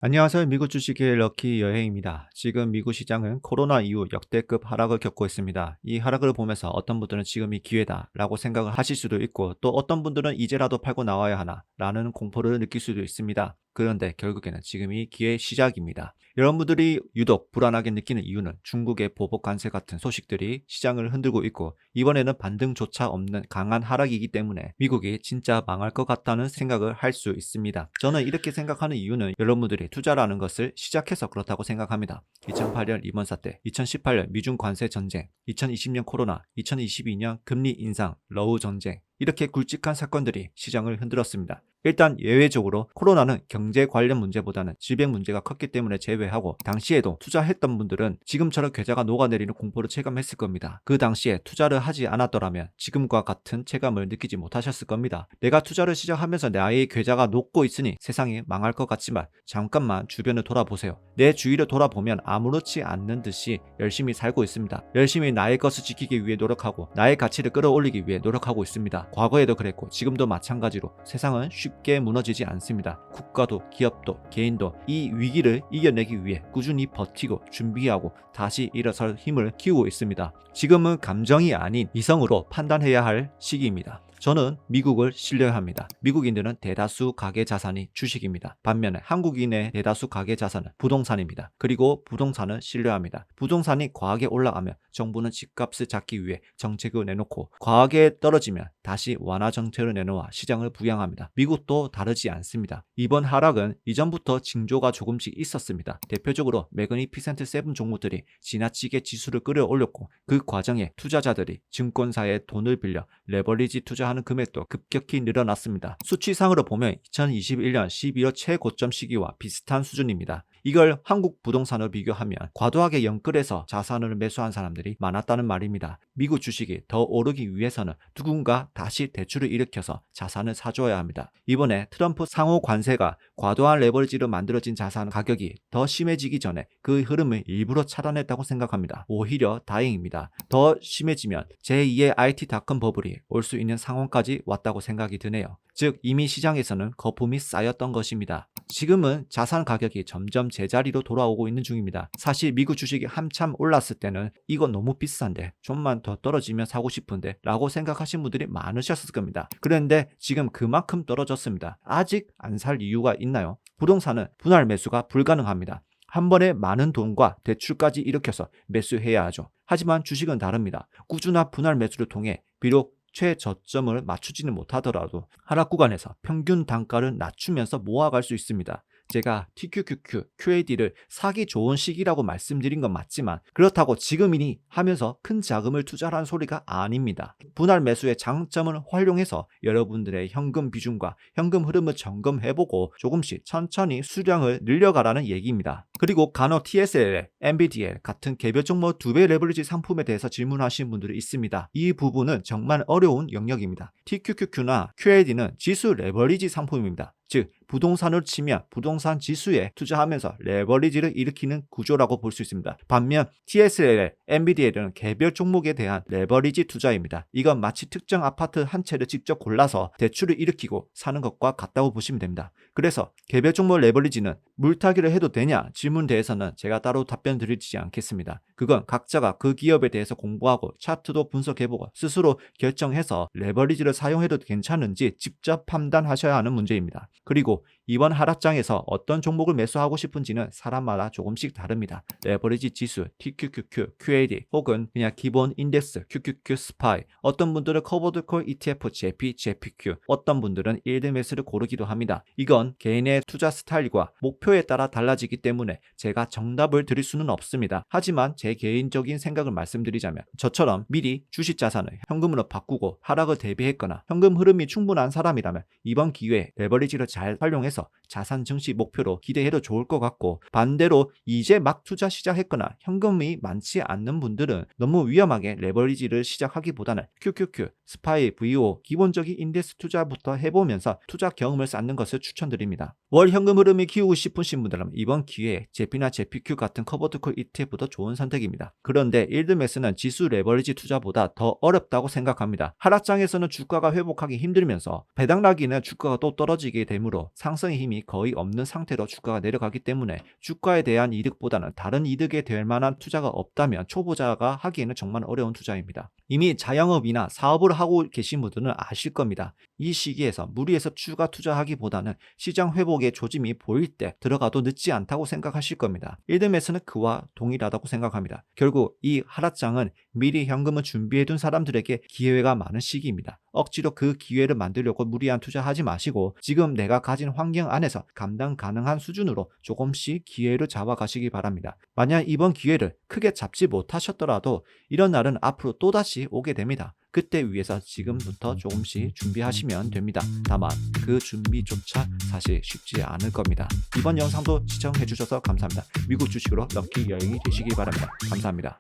안녕하세요. 미국 주식의 럭키 여행입니다. 지금 미국 시장은 코로나 이후 역대급 하락을 겪고 있습니다. 이 하락을 보면서 어떤 분들은 지금이 기회다라고 생각을 하실 수도 있고, 또 어떤 분들은 이제라도 팔고 나와야 하나라는 공포를 느낄 수도 있습니다. 그런데 결국에는 지금이 기회의 시작입니다. 여러분들이 유독 불안하게 느끼는 이유는 중국의 보복 관세 같은 소식들이 시장을 흔들고 있고, 이번에는 반등조차 없는 강한 하락이기 때문에 미국이 진짜 망할 것 같다는 생각을 할 수 있습니다. 저는 이렇게 생각하는 이유는 여러분들이 투자라는 것을 시작해서 그렇다고 생각합니다. 2008년 리먼 사태, 2018년 미중 관세 전쟁, 2020년 코로나, 2022년 금리 인상, 러우 전쟁, 이렇게 굵직한 사건들이 시장을 흔들었습니다. 일단 예외적으로 코로나는 경제 관련 문제보다는 질병 문제가 컸기 때문에 제외하고, 당시에도 투자했던 분들은 지금처럼 계좌가 녹아내리는 공포를 체감했을 겁니다. 그 당시에 투자를 하지 않았더라면 지금과 같은 체감을 느끼지 못하셨을 겁니다. 내가 투자를 시작하면서 나의 계좌가 녹고 있으니 세상이 망할 것 같지만, 잠깐만 주변을 돌아보세요. 내 주위를 돌아보면 아무렇지 않는 듯이 열심히 살고 있습니다. 열심히 나의 것을 지키기 위해 노력하고 나의 가치를 끌어올리기 위해 노력하고 있습니다. 과거에도 그랬고 지금도 마찬가지로 세상은 쉽게 무너지지 않습니다. 국가도 기업도 개인도 이 위기를 이겨내기 위해 꾸준히 버티고 준비하고 다시 일어설 힘을 키우고 있습니다. 지금은 감정이 아닌 이성으로 판단해야 할 시기입니다. 저는 미국을 신뢰합니다. 미국인들은 대다수 가계 자산이 주식입니다. 반면에 한국인의 대다수 가계 자산은 부동산입니다. 그리고 부동산은 신뢰합니다. 부동산이 과하게 올라가면 정부는 집값을 잡기 위해 정책을 내놓고, 과하게 떨어지면 다시 완화 정책을 내놓아 시장을 부양합니다. 미국도 다르지 않습니다. 이번 하락은 이전부터 징조가 조금씩 있었습니다. 대표적으로 매그니피센트 7 종목들이 지나치게 지수를 끌어올렸고, 그 과정에 투자자들이 증권사에 돈을 빌려 레버리지 투자하는 금액도 급격히 늘어났습니다. 수치상으로 보면 2021년 12월 최고점 시기와 비슷한 수준입니다. 이걸 한국 부동산을 비교하면 과도하게 영끌해서 자산을 매수한 사람들이 많았다는 말입니다. 미국 주식이 더 오르기 위해서는 누군가 다시 대출을 일으켜서 자산을 사줘야 합니다. 이번에 트럼프 상호 관세가 과도한 레버리지로 만들어진 자산 가격이 더 심해지기 전에 그 흐름을 일부러 차단했다고 생각합니다. 오히려 다행입니다. 더 심해지면 제2의 IT.com 버블이 올 수 있는 상황까지 왔다고 생각이 드네요. 즉 이미 시장에서는 거품이 쌓였던 것입니다. 지금은 자산 가격이 점점 제자리로 돌아오고 있는 중입니다. 사실 미국 주식이 한참 올랐을 때는 이건 너무 비싼데 좀만 더 떨어지면 사고 싶은데 라고 생각하신 분들이 많으셨을 겁니다. 그런데 지금 그만큼 떨어졌습니다. 아직 안 살 이유가 있나요? 부동산은 분할 매수가 불가능합니다. 한 번에 많은 돈과 대출까지 일으켜서 매수해야 하죠. 하지만 주식은 다릅니다. 꾸준한 분할 매수를 통해 비록 최저점을 맞추지는 못하더라도 하락 구간에서 평균 단가를 낮추면서 모아갈 수 있습니다. 제가 TQQQ, QAD를 사기 좋은 시기라고 말씀드린 건 맞지만, 그렇다고 지금이니 하면서 큰 자금을 투자하라는 소리가 아닙니다. 분할 매수의 장점을 활용해서 여러분들의 현금 비중과 현금 흐름을 점검해보고 조금씩 천천히 수량을 늘려가라는 얘기입니다. 그리고 간혹 TSL, MBDL 같은 개별 종목 2배 레버리지 상품에 대해서 질문하시는 분들이 있습니다. 이 부분은 정말 어려운 영역입니다. TQQQ나 QAD는 지수 레버리지 상품입니다. 즉 부동산을 치면 부동산 지수에 투자하면서 레버리지를 일으키는 구조라고 볼 수 있습니다. 반면 TSL, MBDL은 개별 종목에 대한 레버리지 투자입니다. 이건 마치 특정 아파트 한 채를 직접 골라서 대출을 일으키고 사는 것과 같다고 보시면 됩니다. 그래서 개별 종목 레버리지는 물타기를 해도 되냐 질문 대해서는 제가 따로 답변 드리지 않겠습니다. 그건 각자가 그 기업에 대해서 공부하고 차트도 분석해보고 스스로 결정해서 레버리지를 사용해도 괜찮은지 직접 판단하셔야 하는 문제입니다. 그리고 이번 하락장에서 어떤 종목을 매수하고 싶은지는 사람마다 조금씩 다릅니다. 레버리지 지수, TQQQ, QAD 혹은 그냥 기본 인덱스, QQQ 스파이, 어떤 분들은 커버드 콜 ETF, JP, JPQ, 어떤 분들은 일드 매수를 고르기도 합니다. 이건 개인의 투자 스타일과 목표에 따라 달라지기 때문에 제가 정답을 드릴 수는 없습니다. 하지만 제 개인적인 생각을 말씀드리자면, 저처럼 미리 주식 자산을 현금으로 바꾸고 하락을 대비했거나 현금 흐름이 충분한 사람이라면 이번 기회에 레버리지를 잘 활용해서 자산 증시 목표로 기대해도 좋을 것 같고, 반대로 이제 막 투자 시작했거나 현금이 많지 않는 분들은 너무 위험하게 레버리지를 시작하기보다는 QQQ, 스파이, VO 기본적인 인덱스 투자부터 해보면서 투자 경험을 쌓는 것을 추천드립니다. 월 현금 흐름이 키우고 싶으신 분들은 이번 기회에 JP나 JPQ 같은 커버드콜 ETF도 좋은 선택입니다. 그런데 일드맥스는 지수 레버리지 투자보다 더 어렵다고 생각합니다. 하락장에서는 주가가 회복하기 힘들면서 배당나기는 주가가 또 떨어지게 되므로 상승 상승의 힘이 거의 없는 상태로 주가가 내려가기 때문에 주가에 대한 이득보다는 다른 이득에 될 만한 투자가 없다면 초보자가 하기에는 정말 어려운 투자입니다. 이미 자영업이나 사업을 하고 계신 분들은 아실 겁니다. 이 시기에서 무리해서 추가 투자하기보다는 시장 회복의 조짐이 보일 때 들어가도 늦지 않다고 생각하실 겁니다. 1등 매수는 그와 동일하다고 생각합니다. 결국 이 하락장은 미리 현금을 준비해둔 사람들에게 기회가 많은 시기입니다. 억지로 그 기회를 만들려고 무리한 투자하지 마시고 지금 내가 가진 환경 안에서 감당 가능한 수준으로 조금씩 기회를 잡아가시기 바랍니다. 만약 이번 기회를 크게 잡지 못하셨더라도 이런 날은 앞으로 또다시 오게 됩니다. 그때 위해서 지금부터 조금씩 준비하시면 됩니다. 다만 그 준비조차 사실 쉽지 않을 겁니다. 이번 영상도 시청해주셔서 감사합니다. 미국 주식으로 럭키 여행이 되시기 바랍니다. 감사합니다.